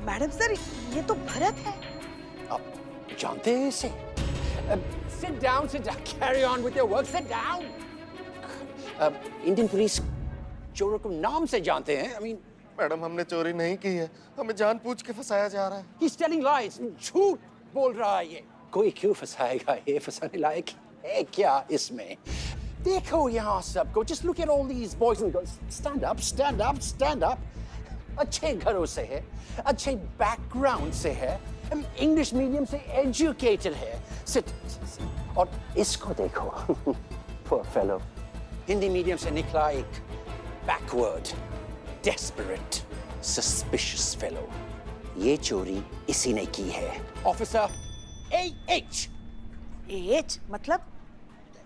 Madam sir, ये तो भरत है। आप जानते हैं इसे? Sit down, sit down. Carry on with your work. Sit down. Indian police चोरों को नाम से जानते हैं। I mean, मैडम हमने चोरी नहीं की है, हमें जानबूझ के फंसाया जा रहा है। He's telling lies. झूठ बोल रहा है ये। कोई क्यों फंसाएगा? ये फंसाने लायक है क्या इसमें? देखो यहाँ सबको। Just look at all these boys and girls. Stand up, stand up, stand up. अच्छे घरों से है, अच्छे बैकग्राउंड से है, इंग्लिश मीडियम से एजुकेटेड है। Sit. और इसको देखो, poor fellow, हिंदी मीडियम से निकला एक backward, desperate, suspicious fellow। ये चोरी इसी ने की है। Officer AH. एज मतलब?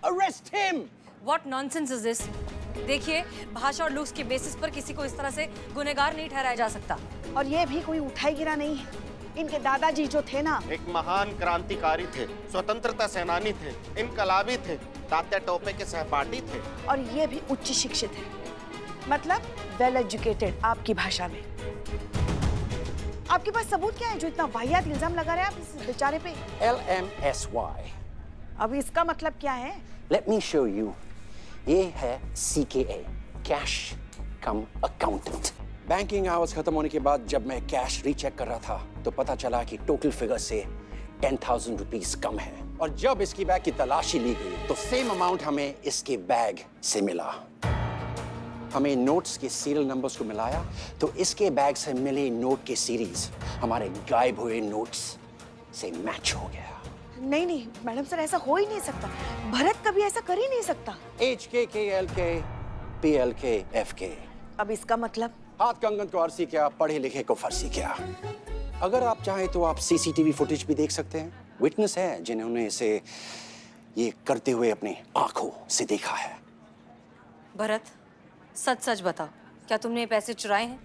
Arrest him. What nonsense is this? देखिए, भाषा और लुक्स के बेसिस पर किसी को इस तरह से गुनहगार नहीं ठहराया जा सकता। और ये भी कोई उठाई गिरा नहीं है। इनके दादाजी जो थे ना, एक महान क्रांतिकारी थे, स्वतंत्रता सेनानी थे, इनकलाबी थे, तात्या टोपे के सहपाठी थे। और ये भी उच्च शिक्षित है, मतलब वेल एजुकेटेड आपकी भाषा में। आपके पास सबूत क्या है जो इतना वाहियात इल्जाम लगा रहे हैं आप इस बेचारे पे? LMSY। अब इसका मतलब क्या है? Let me show you। ये है CKA, कैश कम अकाउंटेंट। बैंकिंग आवर्स खत्म होने के बाद जब मैं कैश रीचेक कर रहा था तो पता चला कि टोटल फिगर से 10,000 रुपीस कम है। और जब इसकी बैग की तलाशी ली गई तो सेम अमाउंट हमें इसके बैग से मिला। हमें नोट्स के सीरियल नंबर्स को मिलाया तो इसके बैग से मिले नोट के सीरीज हमारे गायब हुए नोट्स से मैच हो गया। नहीं नहीं मैडम सर, ऐसा हो ही नहीं सकता। भरत कभी ऐसा कर ही नहीं सकता। HKKLK PLK FK। अब इसका मतलब? हाथ कंगन को अरसी क्या, पढ़े लिखे को फर्सी क्या। अगर आप चाहें तो आप CCTV फुटेज भी देख सकते हैं। विटनेस है जिन्होंने इसे ये करते हुए अपनी आंखों से देखा है। भरत, सच सच बताओ, क्या तुमने ये पैसे चुराए हैं?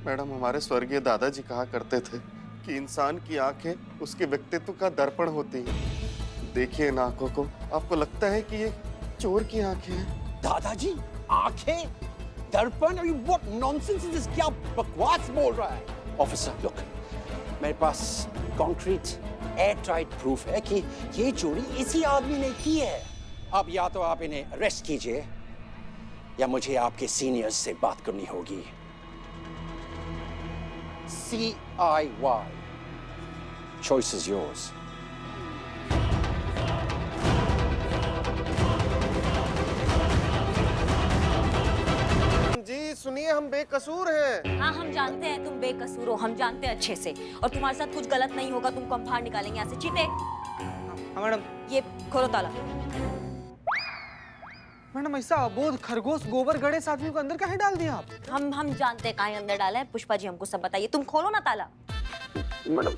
मैडम हमारे स्वर्गीय दादाजी कहा करते थे कि इंसान की आंखें उसके व्यक्तित्व का दर्पण होती हैं। देखिए इन आंखों को, आपको लगता है कि ये चोर की आंखें हैं? दादाजी आंखें, दर्पण? What nonsense is this? क्या बकवास बोल रहा है? ऑफिसर लुक, मेरे पास कॉन्क्रीट एयर टाइट प्रूफ है कि ये चोरी इसी आदमी ने की है। अब या तो आप इन्हें अरेस्ट कीजिए या मुझे आपके सीनियर्स से बात करनी होगी। CIY। Choice is yours। जी सुनिए, हम बेकसूर हैं। हाँ, हम जानते हैं तुम बेकसूर हो, हम जानते हैं अच्छे से। और तुम्हारे साथ कुछ गलत नहीं होगा, तुमको हम बाहर निकालेंगे यहाँ से। चीते, हाँ मैडम। ये खोलो ताला। मैडम ऐसा अबोध खरगोश गोबर गणेश आदमी को अंदर काहे डाल दिया आप? हम जानते हैं कहाँ अंदर डाला है। पुष्पा जी हमको सब बताइए। तुम खोलो ना ताला। मैडम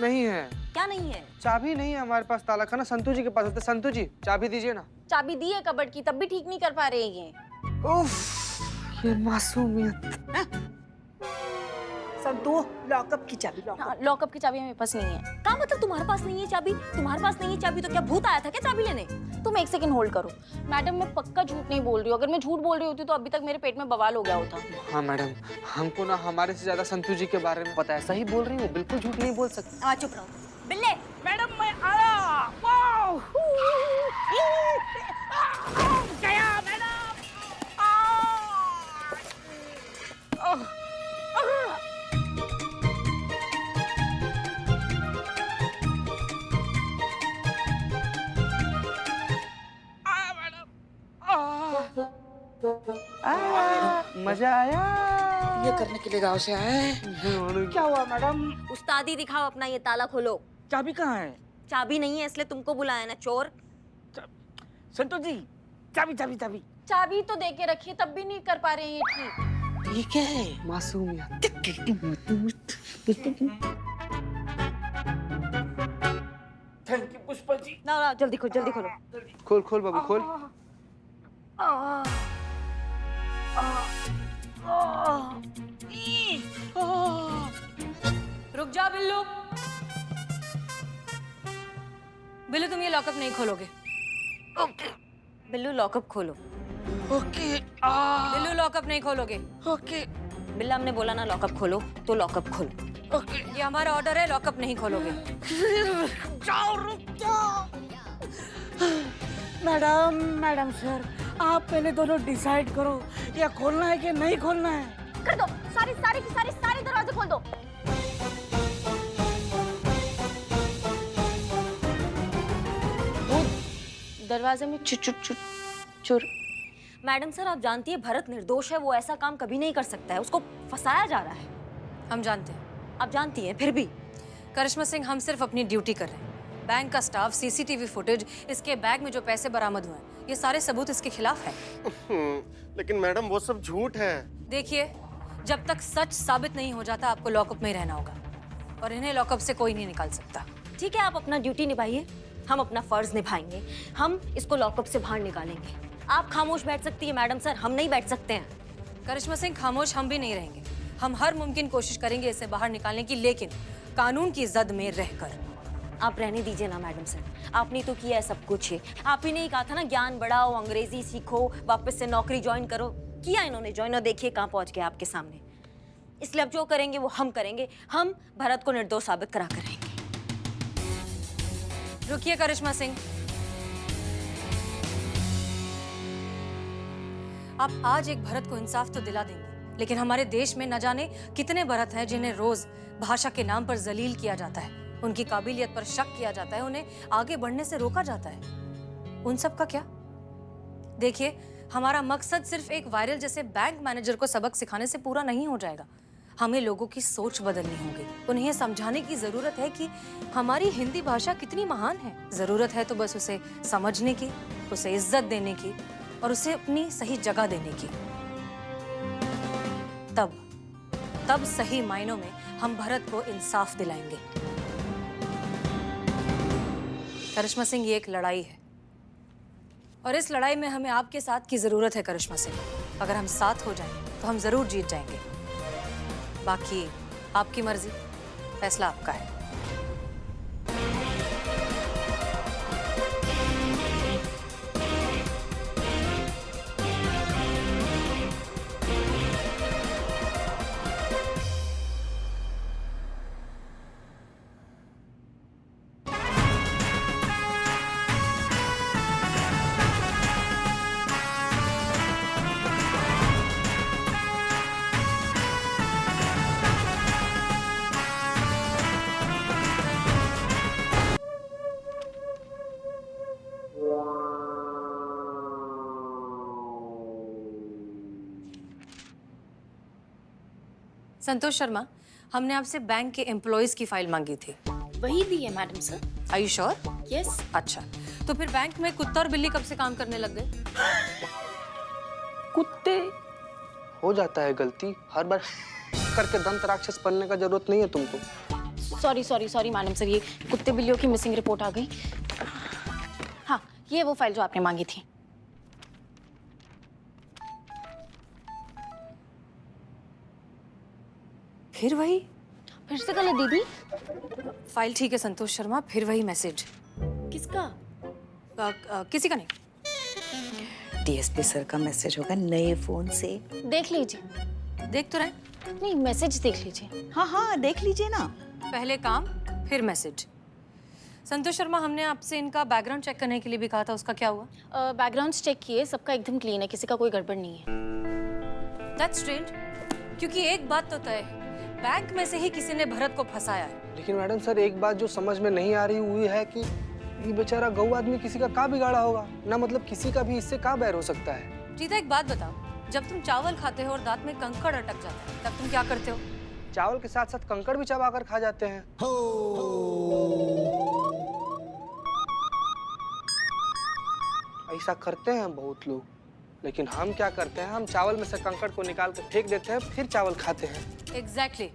नहीं है। क्या नहीं है? चाबी नहीं है हमारे पास। ताला का ना संतू जी के पास होता है। संतू जी चाबी दीजिए ना। चाबी दी है कबर्ड की, तब भी ठीक नहीं कर पा रहे हैं ये। उफ, ये मासूमियत। संतू, लॉकअप की चाबी। लॉकअप की चाबी मेरे पास नहीं है। क्या मतलब तुम्हारे पास नहीं है चाबी? तुम्हारे पास नहीं है चाबी तो क्या भूत आया था क्या चाबी लेने? तुम एक सेकंड होल्ड करो। मैडम मैं पक्का झूठ नहीं बोल रही हूँ। अगर मैं झूठ बोल रही होती तो अभी तक मेरे पेट में बवाल हो गया होता। हाँ मैडम, हमको ना हमारे से ज्यादा संतू जी के बारे में पता है। सही बोल रही हूँ, बिल्कुल झूठ नहीं बोल सकती। चुप रहो बिल्ले। मैडम मैं आया। वाओ! गया मैडम। मजा आया। ये करने के लिए गांव से आए हैं। क्या हुआ मैडम? उस्तादी दिखाओ अपना। ये ताला खोलो। चाबी कहाँ है? चाबी नहीं है इसलिए तुमको बुलाया ना, चोर। संतोष जी, चाबी चाबी चाबी। चाबी तो दे के रखी, तब भी नहीं कर पा रहे हैं ये ठीक। ये क्या है? मासूमियत। Thank you Pushpa ji. ना जल्दी खोलो, जल्दी खोलो। खोल खोल बाबू खोल। रुक जा बिल्लू। बिल्लू तुम ये लॉकअप नहीं खोलोगे। बिल्लू लॉकअप खोलो। ओके बिल्लू लॉकअप नहीं खोलोगे। ओके बिल्ला हमने बोला ना लॉकअप खोलो तो लॉकअप खोलो। ओके ये हमारा ऑर्डर है, लॉकअप नहीं खोलोगे। जाओ, रुक जाओ। मैडम सर, आप पहले दोनों डिसाइड करो या खोलना है कि नहीं खोलना है। कर दो, सारे दरवाजे खोल दो। दरवाजे में चुर। मैडम सर, आप जानती है भरत निर्दोष है, वो ऐसा काम कभी नहीं कर सकता है, उसको फंसाया जा रहा है। हम जानते हैं, आप जानती हैं, फिर भी करिश्मा सिंह, हम सिर्फ अपनी ड्यूटी कर रहे हैं। बैंक का स्टाफ, सीसीटीवी फुटेज, इसके बैग में जो पैसे बरामद हुए हैं, ये सारे सबूत इसके खिलाफ है। लेकिन मैडम वो सब झूठ है। देखिए, जब तक सच साबित नहीं हो जाता आपको लॉकअप में ही रहना होगा, और इन्हें लॉकअप से कोई नहीं निकाल सकता। ठीक है, आप अपना ड्यूटी निभाइए, हम अपना फर्ज निभाएंगे। हम इसको लॉकअप से बाहर निकालेंगे। आप खामोश बैठ सकती है मैडम सर, हम नहीं बैठ सकते हैं। करिश्मा सिंह, खामोश हम भी नहीं रहेंगे। हम हर मुमकिन कोशिश करेंगे इसे बाहर निकालने की, लेकिन कानून की जद में रहकर। आप रहने दीजिए ना मैडम सर, आपने तो किया है सब कुछ। आप ही ने ही कहा था ना, ज्ञान बढ़ाओ, अंग्रेजी सीखो, वापस से नौकरी ज्वाइन करो। किया इन्होंने ज्वाइन, और देखिए कहाँ पहुंच गए आपके सामने। इसलिए अब जो करेंगे वो हम करेंगे। हम भरत को निर्दोष साबित करा कर रहेंगे। रुकिए करिश्मा सिंह, आप आज एक भरत को इंसाफ तो दिला देंगे, लेकिन हमारे देश में न जाने कितने भरत हैं जिन्हें रोज भाषा के नाम पर जलील किया जाता है, उनकी काबिलियत पर शक किया जाता है, उन्हें आगे बढ़ने से रोका जाता है। उन सब का क्या? देखिए, हमारा मकसद सिर्फ एक वायरल जैसे बैंक मैनेजर को सबक सिखाने से पूरा नहीं हो जाएगा। हमें लोगों की सोच बदलनी होगी। उन्हें ये समझाने की जरूरत है कि हमारी हिंदी भाषा कितनी महान है। जरूरत है तो बस उसे समझने की, उसे इज्जत देने की और उसे अपनी सही जगह देने की। तब सही मायनों में हम भरत को इंसाफ दिलाएंगे। करिश्मा सिंह, ये एक लड़ाई है और इस लड़ाई में हमें आपके साथ की जरूरत है करिश्मा सिंह। अगर हम साथ हो जाएं तो हम जरूर जीत जाएंगे। बाकी आपकी मर्जी, फैसला आपका है। संतोष शर्मा, हमने आपसे बैंक के एम्प्लॉयज की फाइल मांगी थी। वही दी है madam sir. Are you sure? Yes. अच्छा, तो फिर बैंक में कुत्ता और बिल्ली कब से काम करने लग गए? कुत्ते हो जाता है गलती, हर बार करके दंत राक्षस बनने का जरूरत नहीं है तुमको। सॉरी मैडम सर, ये कुत्ते बिल्लियों की मिसिंग रिपोर्ट आ गई। हाँ, ये वो फाइल जो आपने मांगी थी। फिर वही? फिर से गलत दीदी? फाइल ठीक है संतोष शर्मा, फिर वही मैसेज। किसका? किसी का नहीं। डीएसपी सर का मैसेज होगा नए फोन से। देख लीजिए। देख तो रहे? नहीं, मैसेज देख लीजिए। हाँ देख लीजिए ना। पहले काम फिर मैसेज। संतोष शर्मा, हमने आपसे इनका बैकग्राउंड चेक करने के लिए भी कहा था, उसका क्या हुआ? बैकग्राउंड चेक किए, सबका एकदम क्लीन है, किसी का कोई गड़बड़ नहीं है। दैट्स स्ट्रेंज, क्योंकि एक बात तो तय है, बैंक में से ही किसी ने भरत को फंसाया है। लेकिन मैडम सर, एक बात जो समझ में नहीं आ रही हुई है कि ये बेचारा गऊ आदमी किसी का का बिगाड़ा होगा ना, मतलब किसी का भी इससे का बैर हो सकता है। जीता, एक बात बताओ, जब तुम चावल खाते हो और दांत में कंकड़ अटक जाता है, तब तुम क्या करते हो? चावल के साथ साथ कंकड़ भी चबा कर खा जाते हैं। ऐसा करते हैं बहुत लोग, लेकिन हम क्या करते हैं, हम चावल में से कंकड़ को निकाल कर फेंक देते हैं, फिर चावल खाते हैं। एग्जैक्टली।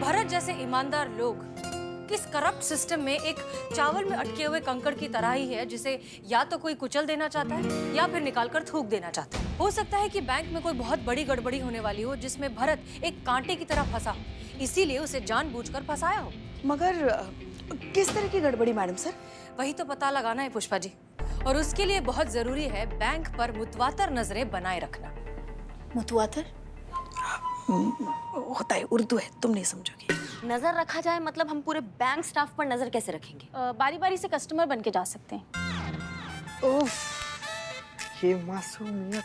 भरत जैसे ईमानदार लोग इस करप्ट सिस्टम में एक चावल में अटके हुए कंकड़ की तरह ही है, जिसे या तो कोई कुचल देना चाहता है या फिर निकाल कर थूक देना चाहता है। हो सकता है कि बैंक में कोई बहुत बड़ी गड़बड़ी होने वाली हो, जिसमें भरत एक कांटे की तरह फंसा, इसीलिए उसे जानबूझकर फंसाया हो। मगर किस तरह की गड़बड़ी मैडम सर? वही तो पता लगाना है पुष्पा जी, और उसके लिए बहुत जरूरी है बैंक पर मुतवातर नजरें बनाए रखना। मुतवातर होता है, उर्दू है, तुम नहीं समझोगे। नजर रखा जाए मतलब हम पूरे बैंक स्टाफ पर नजर कैसे रखेंगे? बारी बारी से कस्टमर बन के जा सकते हैं। उफ, ये मासूमियत।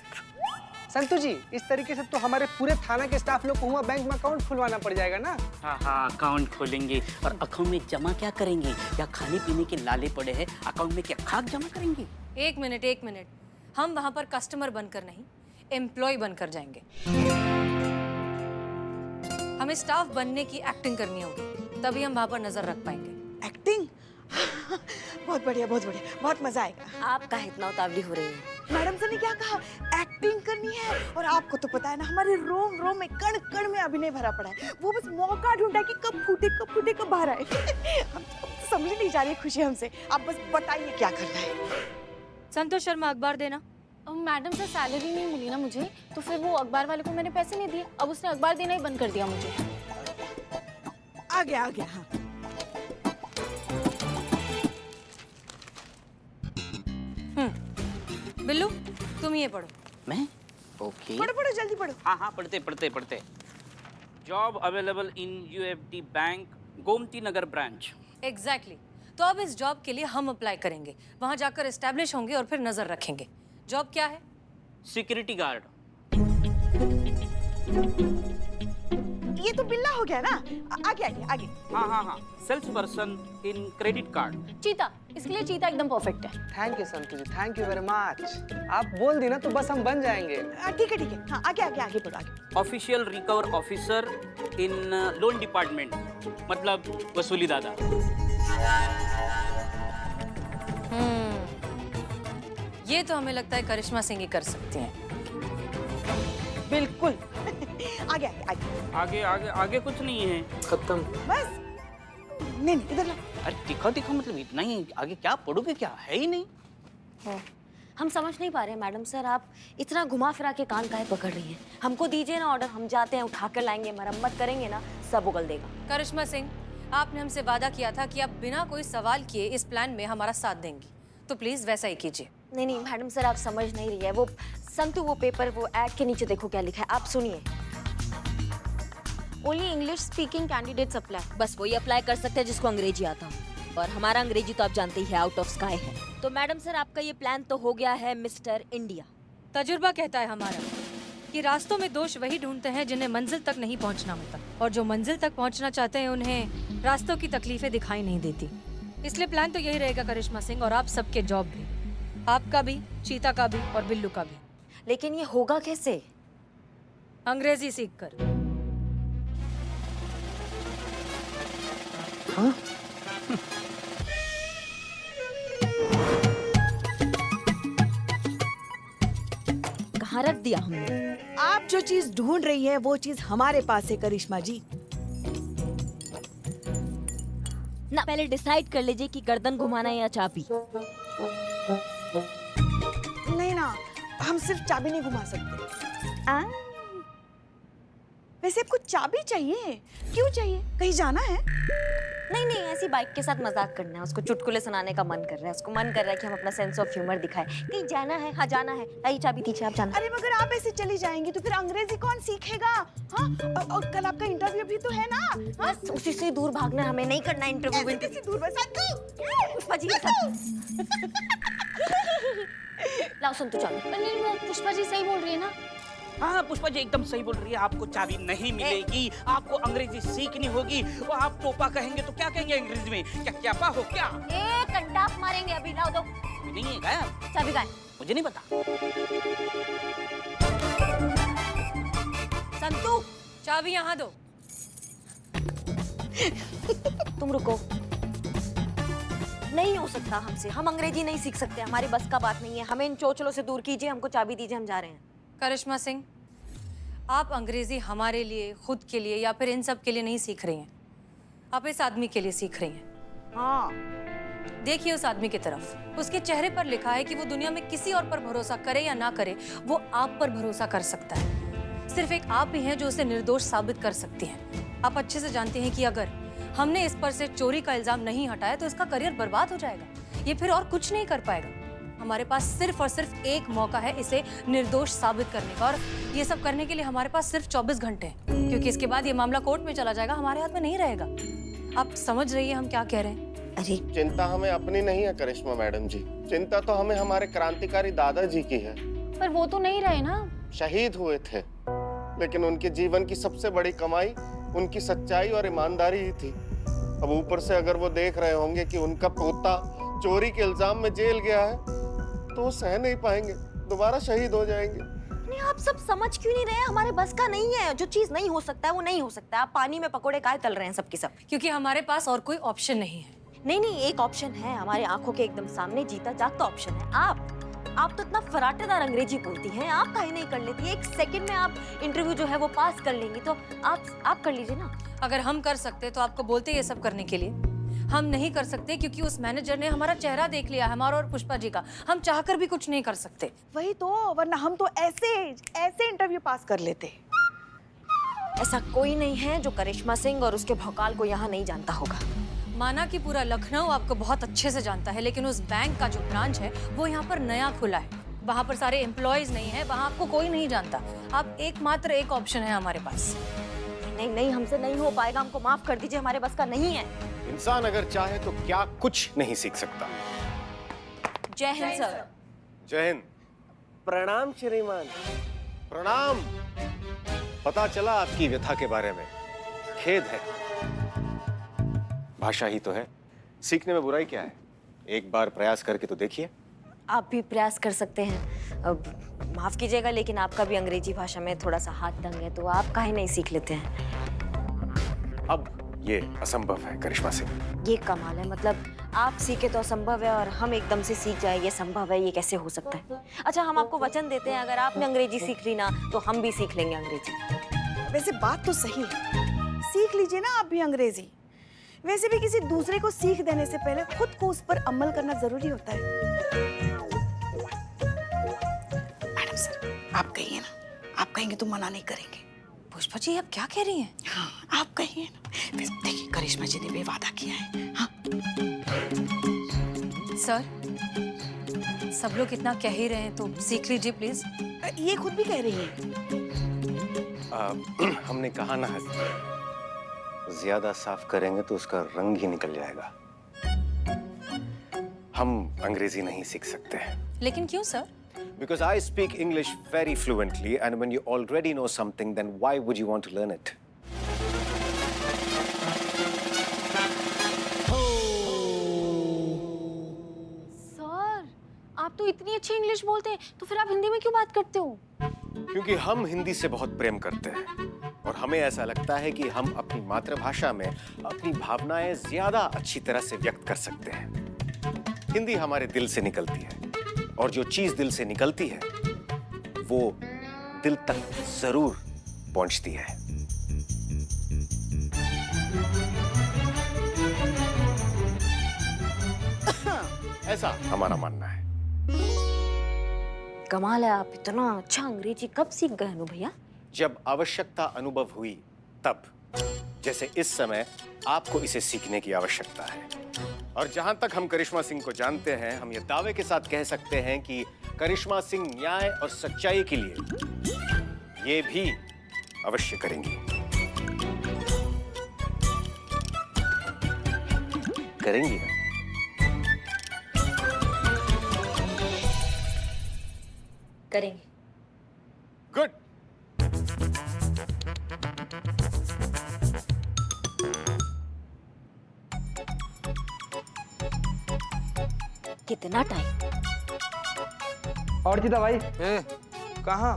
संतु जी, इस तरीके से तो हमारे पूरे थाना के स्टाफ लोग को हुआ बैंक में अकाउंट खुलवाना पड़ जाएगा ना। हाँ हाँ, अकाउंट खोलेंगे और अकाउंट में जमा क्या करेंगे? या खाने पीने के लाले पड़े हैं, अकाउंट में क्या खाक जमा करेंगे? एक मिनट, हम वहां पर कस्टमर बनकर नहीं, एम्प्लॉय बनकर जाएंगे। हमें स्टाफ बनने की एक्टिंग करनी होगी, तभी हम वहां पर नजर रख पाएंगे। एक्टिंग? बहुत बढ़िया, बहुत बढ़िया, बहुत मजा आएगा। आप काहे इतना उतावली हो रही है? मैडम सर ने क्या कहा? एक्टिंग करनी है। और आपको तो पता है ना, हमारे रोम रोम में कण कण में अभिनय भरा पड़ा है। वो बस मौका ढूंढा कि कब फूटे कब बाहर आए। हम तो समझ नहीं जा रही है खुशी हमसे। आप बस बताइए क्या करना है। संतोष शर्मा, अखबार देना। मैडम सर, सैलरी नहीं मिली ना मुझे, तो फिर वो अखबार वाले को मैंने पैसे नहीं दिए। अब उसने अखबार देना ही बंद कर दिया मुझे। आ गया हाँ। बिल्लू, तुम ये पढ़ो। मैं? ओके। पढ़ो जल्दी पढ़ो। हाँ हाँ, पढ़ते। Job available in UFD bank, Gomti Nagar branch. Exactly. तो अब इस जॉब के लिए हम अप्लाई करेंगे, वहां जाकर एस्टेब्लिश होंगे और फिर नजर रखेंगे। जॉब क्या है? Security guard. ये तो बिल्ला हो गया ना। आगे। हाँ, sales person in credit card. चीता, इसके लिए चीता एकदम परफेक्ट है। Thank you Santu ji, thank you very much. आप बोल दी ना तो बस हम बन जाएंगे। ठीक है। हाँ, आगे बढ़ो आगे। Official recover officer in loan department, मतलब वसूली दादा। ये तो हमें लगता है करिश्मा सिंह ही कर सकती हैं। बिल्कुल। आगे कुछ नहीं है। खत्म। बस। नहीं इधर ला। अरे दिखा मतलब इतना ही, आगे क्या पढ़ोगे? क्या है ही नहीं। हम समझ नहीं पा रहे हैं मैडम सर, आप इतना घुमा फिरा के कान काहे पकड़ रही हैं? हमको दीजिए ना ऑर्डर, हम जाते हैं, उठा कर लाएंगे, मरम्मत करेंगे ना, सब उगल देगा। करिश्मा सिंह, आपने हमसे वादा किया था कि आप बिना कोई सवाल किए इस प्लान में हमारा साथ देंगी, तो प्लीज वैसा ही कीजिए। नहीं मैडम सर, आप समझ नहीं रही है। वो संतु, वो पेपर, वो एड के नीचे देखो क्या लिखा है, आप सुनिए। Only English speaking candidates apply. बस वही अप्लाई कर सकते हैं जिसको अंग्रेजी आता हो, और हमारा अंग्रेजी तो आप जानते ही है, आउट ऑफ स्काई है। तो मैडम सर, आपका ये प्लान तो हो गया है मिस्टर इंडिया। तजुर्बा कहता है हमारा कि रास्तों में दोष वही ढूंढते हैं जिन्हें मंजिल तक नहीं पहुंचना होता, और जो मंजिल तक पहुंचना चाहते हैं उन्हें रास्तों की तकलीफें दिखाई नहीं देती। इसलिए प्लान तो यही रहेगा करिश्मा सिंह, और आप सबके जॉब भी, आपका भी, चीता का भी और बिल्लू का भी। लेकिन ये होगा कैसे? अंग्रेजी सीखकर। हाँ? कहाँ रख दिया हमने? आप जो चीज ढूंढ रही है वो चीज हमारे पास है करिश्मा जी। ना पहले डिसाइड कर लीजिए कि गर्दन घुमाना है या चाबी। नहीं ना, हम सिर्फ चाबी नहीं घुमा सकते। वैसे आपको चाबी चाहिए? क्यों चाहिए? कहीं जाना है? नहीं ऐसी बाइक के साथ मजाक करना है, उसको चुटकुले सुनाने का मन कर रहा है, उसको मन कर रहा है कि हम अपना सेंस ऑफ ह्यूमर दिखाएं। कहीं जाना है? हाँ जाना है। आई चाबी दीजिए, आप जाना। अरे मगर आप ऐसे चली जाएंगी तो फिर अंग्रेजी कौन सीखेगा? हाँ, और कल आपका इंटरव्यू भी तो है ना। हाँ? बस उसी से दूर भागना, हमें नहीं करना इंटरव्यू। कैसे दूर? बस पुष्पा जी लाओ सुन, तू चलो। नहीं, वो पुष्पा जी सही बोल रही है ना। हाँ, पुष्पा जी एकदम सही बोल रही है। आपको चाबी नहीं मिलेगी, आपको अंग्रेजी सीखनी होगी। वो आप टोपा कहेंगे तो क्या कहेंगे अंग्रेजी में? क्या पा हो क्या? एक कंटाप मारेंगे अभी। लाओ दो। नहीं है गायब। चाबी गायब। मुझे नहीं पता। संतु, चाबी यहाँ दो। तुम रुको। नहीं हो सकता हमसे, हम अंग्रेजी नहीं सीख सकते, हमारी बस का बात नहीं है। हमें इन चोचलों से दूर कीजिए, हमको चाबी दीजिए, हम जा रहे हैं। करिश्मा सिंह, आप अंग्रेजी हमारे लिए, खुद के लिए या फिर इन सब के लिए नहीं सीख रही हैं, आप इस आदमी के लिए सीख रही हैं। हाँ। देखिए उस आदमी की तरफ, उसके चेहरे पर लिखा है कि वो दुनिया में किसी और पर भरोसा करे या ना करे, वो आप पर भरोसा कर सकता है। सिर्फ एक आप ही हैं जो उसे निर्दोष साबित कर सकती हैं। आप अच्छे से जानते हैं कि अगर हमने इस पर से चोरी का इल्जाम नहीं हटाया तो इसका करियर बर्बाद हो जाएगा, ये फिर और कुछ नहीं कर पाएगा। हमारे पास सिर्फ और सिर्फ एक मौका है इसे निर्दोष साबित करने का, और ये सब करने के लिए हमारे पास सिर्फ 24 घंटे हैं, क्योंकि इसके बाद ये मामला कोर्ट में चला जाएगा, हमारे हाथ में नहीं रहेगा। आप समझ रही है हम क्या कह रहे हैं? अरे चिंता हमें अपनी नहीं है करिश्मा मैडम जी, चिंता तो हमें हमारे क्रांतिकारी दादाजी की है। पर वो तो नहीं रहे ना। शहीद हुए थे, लेकिन उनके जीवन की सबसे बड़ी कमाई उनकी सच्चाई और ईमानदारी ही थी। अब ऊपर से अगर वो देख रहे होंगे कि उनका पोता चोरी के इल्जाम में जेल गया है, तो वो सह नहीं पाएंगे, दोबारा शहीद हो जाएंगे। नहीं, आप सब समझ क्यों नहीं रहे? हमारे बस का नहीं है। जो चीज नहीं हो सकता है वो नहीं हो सकता है। आप पानी में पकोड़े काहे तल रहे हैं सबके सब? क्योंकि हमारे पास और कोई ऑप्शन नहीं है। नहीं नहीं, एक ऑप्शन है हमारे आंखों के एकदम सामने, जीता जागता ऑप्शन है। आप तो इतना फराटेदार अंग्रेजी बोलती हैं, आप काहे नहीं कर लेती? एक सेकंड में आप इंटरव्यू जो है वो पास कर लेंगी, तो आप कर लीजिए ना। अगर हम कर सकते तो आपको बोलते ये सब करने के लिए। हम नहीं कर सकते क्योंकि उस मैनेजर ने हमारा चेहरा देख लिया, हमारा और पुष्पा जी का। हम चाहकर भी कुछ नहीं कर सकते। वही तो, वरना हम तो ऐसे इंटरव्यू पास कर लेते। ऐसा कोई नहीं है जो करिश्मा सिंह और उसके भौकाल को यहाँ नहीं जानता होगा। माना कि पूरा लखनऊ आपको बहुत अच्छे से जानता है, लेकिन उस बैंक का जो ब्रांच है वो यहाँ पर नया खुला है, वहाँ पर सारे एम्प्लॉयज नहीं है, वहाँ आपको कोई नहीं जानता। आप एकमात्र एक ऑप्शन है हमारे पास। नहीं नहीं, हमसे नहीं हो पाएगा, हमको माफ कर दीजिए, हमारे बस का नहीं है। इंसान अगर चाहे तो क्या कुछ नहीं सीख सकता। जय हिंद सर। जय हिंद। प्रणाम श्रीमान। प्रणाम। पता चला आपकी व्यथा के बारे में, खेद है। भाषा ही तो है, सीखने में बुराई क्या है? एक बार प्रयास करके तो देखिए। आप भी प्रयास कर सकते हैं। अब माफ कीजिएगा, लेकिन आपका भी अंग्रेजी भाषा में थोड़ा सा हाथ तंग है, तो आप काहे नहीं सीख लेते हैं? अब ये असंभव है करिश्मा सिंह। ये कमाल है, मतलब आप सीखे तो असंभव है और हम एकदम से सीख जाए ये संभव है। ये कैसे हो सकता है? अच्छा, हम आपको वचन देते हैं, अगर आपने अंग्रेजी सीख ली ना तो हम भी सीख लेंगे अंग्रेजी। वैसे बात तो सही है, सीख लीजिए ना आप भी अंग्रेजी। वैसे भी किसी दूसरे को सीख देने से पहले खुद को उस पर अमल करना जरूरी होता है। मैडम सर, आप कहिए ना, आप कहेंगे तो मना नहीं करेंगे। पुष्पा जी, आप क्या कह रही हैं? हाँ, आप कहिए ना। वैसे देखिए, करिश्मा जी ने भी वादा किया है। हाँ सर, सब लोग इतना कह ही रहे हैं तो सीख लीजिए प्लीज। ये खुद भी कह रही है। हमने कहा ना, ज्यादा साफ करेंगे तो उसका रंग ही निकल जाएगा। हम अंग्रेजी नहीं सीख सकते। लेकिन क्यों sir? Because I speak English very fluently, and when you already know something, then why would you want to learn it? Sir, आप तो इतनी अच्छी इंग्लिश बोलते हैं, तो फिर आप हिंदी में क्यों बात करते हो? क्योंकि हम हिंदी से बहुत प्रेम करते हैं और हमें ऐसा लगता है कि हम अपनी मातृभाषा में अपनी भावनाएं ज्यादा अच्छी तरह से व्यक्त कर सकते हैं। हिंदी हमारे दिल से निकलती है, और जो चीज दिल से निकलती है वो दिल तक जरूर पहुंचती है। ऐसा हमारा मानना है। कमाल है, आप इतना अच्छा अंग्रेजी कब सीख गए अनु भैया? जब आवश्यकता अनुभव हुई तब, जैसे इस समय आपको इसे सीखने की आवश्यकता है। और जहां तक हम करिश्मा सिंह को जानते हैं, हम ये दावे के साथ कह सकते हैं कि करिश्मा सिंह न्याय और सच्चाई के लिए ये भी अवश्य करेंगी। करेंगी ना? करेंगे। गुड। कितना टाइम? और जीता भाई, कहाँ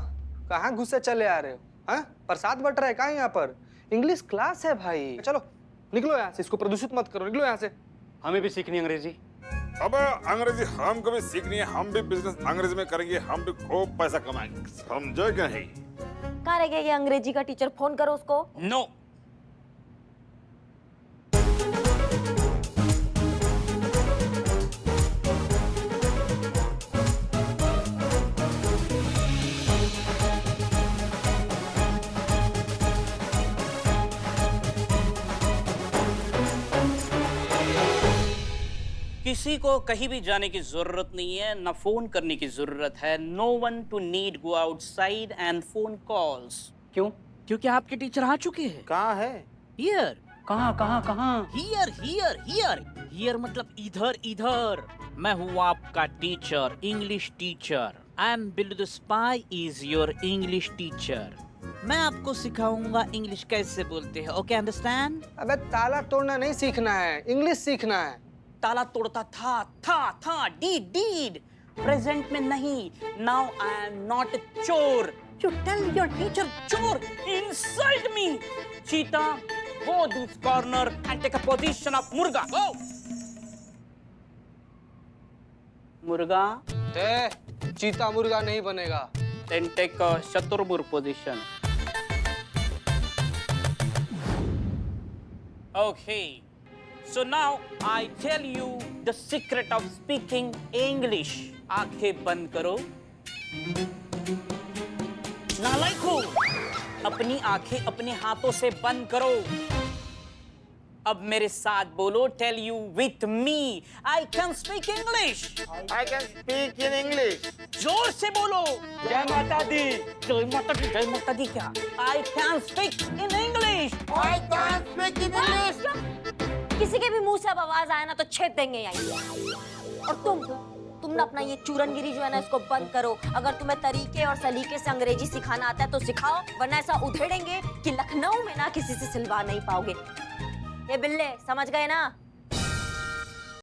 कहाँ घुसे चले आ रहे हो? हाँ, प्रसाद बट रहा है कहाँ यहाँ पर? इंग्लिश क्लास है भाई। चलो निकलो यहाँ से, इसको प्रदूषित मत करो, निकलो यहाँ से। हमें भी सीखनी अंग्रेजी। अब अंग्रेजी हमको भी सीखनी है, हम भी बिजनेस अंग्रेजी में करेंगे, हम भी खूब पैसा कमाएंगे, समझो क्या है? कहाँ रह गया ये अंग्रेजी का टीचर? फोन करो उसको। नो। किसी को कहीं भी जाने की जरूरत नहीं है, ना फोन करने की जरूरत है। No one to need go outside and phone calls. क्यों? क्योंकि आपके टीचर आ चुके हैं। कहाँ है? हियर। कहाँ कहाँ कहाँ? Here here here. हियर मतलब इधर इधर। मैं हूँ आपका teacher, English teacher. I am Billu the spy is your English teacher. मैं आपको सिखाऊंगा इंग्लिश कैसे बोलते हैं। Okay, understand? अबे ताला तोड़ना नहीं सीखना है, इंग्लिश सीखना है। ताला तोड़ता था, डीड प्रेजेंट में नहीं। Now I am not a चोर। यू टेल योर टीचर चोर insult me. Cheeta, go this corner and take a position of मुर्गा। गो मुर्गा। चीता मुर्गा नहीं बनेगा। देन टेक अ शतुरमुर्ग position. Okay. So now I tell you the secret of speaking English. आंखें बंद करो। नालायको, अपनी आंखें अपने हाथों से बंद करो। अब मेरे साथ बोलो, tell you with me, I can speak English. I can speak in English. जोर से बोलो। जय माता दी। जय माता दी, जय माता दी क्या? आई can speak in English. I can speak in English. किसी के भी मुंह से अब आवाज आए ना तो छेद देंगे यहीं। और तुम ना अपना ये चूरनगिरी जो है ना इसको बंद करो। अगर तुम्हें तरीके और सलीके से अंग्रेजी सिखाना आता है तो सिखाओ, वरना ऐसा उधेड़ेंगे कि लखनऊ में ना किसी से सिलवा नहीं पाओगे। ये बिल्ले समझ गए ना?